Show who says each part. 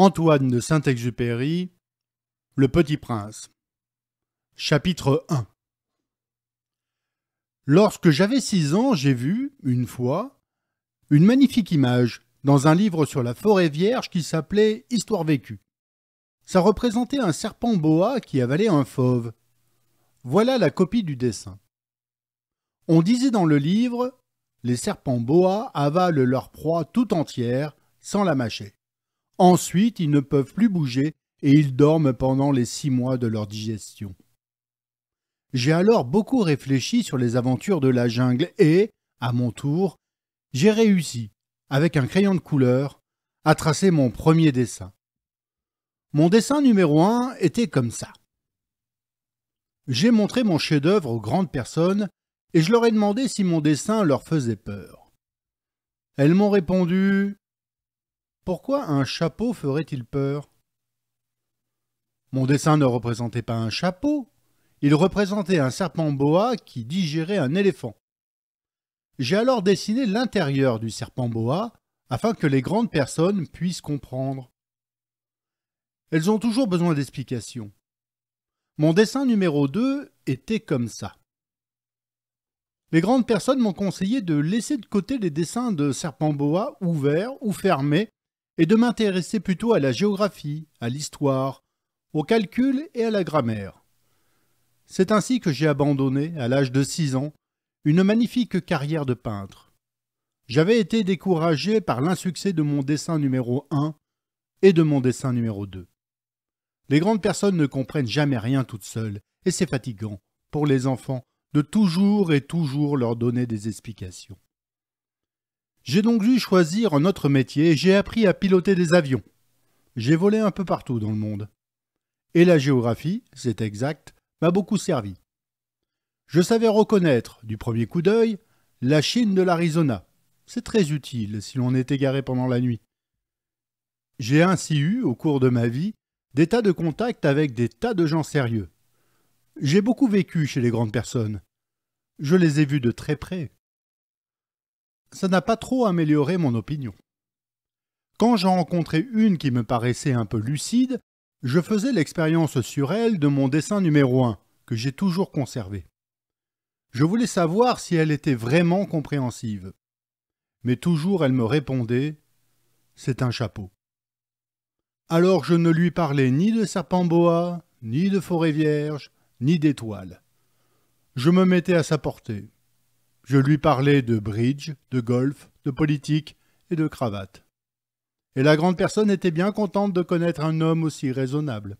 Speaker 1: Antoine de Saint-Exupéry, Le Petit Prince. Chapitre 1. Lorsque j'avais 6 ans, j'ai vu, une fois, une magnifique image dans un livre sur la forêt vierge qui s'appelait Histoire vécue. Ça représentait un serpent boa qui avalait un fauve. Voilà la copie du dessin. On disait dans le livre, les serpents boa avalent leur proie tout entière sans la mâcher. Ensuite, ils ne peuvent plus bouger et ils dorment pendant les 6 mois de leur digestion. J'ai alors beaucoup réfléchi sur les aventures de la jungle et, à mon tour, j'ai réussi, avec un crayon de couleur, à tracer mon premier dessin. Mon dessin numéro 1 était comme ça. J'ai montré mon chef-d'œuvre aux grandes personnes et je leur ai demandé si mon dessin leur faisait peur. Elles m'ont répondu: « Pourquoi un chapeau ferait-il peur ?» Mon dessin ne représentait pas un chapeau, il représentait un serpent boa qui digérait un éléphant. J'ai alors dessiné l'intérieur du serpent boa afin que les grandes personnes puissent comprendre. Elles ont toujours besoin d'explications. Mon dessin numéro 2 était comme ça. Les grandes personnes m'ont conseillé de laisser de côté les dessins de serpent boa ouverts ou fermés et de m'intéresser plutôt à la géographie, à l'histoire, au calcul et à la grammaire. C'est ainsi que j'ai abandonné, à l'âge de 6 ans, une magnifique carrière de peintre. J'avais été découragé par l'insuccès de mon dessin numéro 1 et de mon dessin numéro 2. Les grandes personnes ne comprennent jamais rien toutes seules, et c'est fatigant, pour les enfants, de toujours et toujours leur donner des explications. J'ai donc dû choisir un autre métier et j'ai appris à piloter des avions. J'ai volé un peu partout dans le monde. Et la géographie, c'est exact, m'a beaucoup servi. Je savais reconnaître, du premier coup d'œil, la Chine de l'Arizona. C'est très utile si l'on est égaré pendant la nuit. J'ai ainsi eu, au cours de ma vie, des tas de contacts avec des tas de gens sérieux. J'ai beaucoup vécu chez les grandes personnes. Je les ai vus de très près. Ça n'a pas trop amélioré mon opinion. Quand j'en rencontrais une qui me paraissait un peu lucide, je faisais l'expérience sur elle de mon dessin numéro 1, que j'ai toujours conservé. Je voulais savoir si elle était vraiment compréhensive. Mais toujours elle me répondait « C'est un chapeau ». Alors je ne lui parlais ni de serpent boa, ni de forêt vierge, ni d'étoiles. Je me mettais à sa portée. Je lui parlais de bridge, de golf, de politique et de cravate. Et la grande personne était bien contente de connaître un homme aussi raisonnable.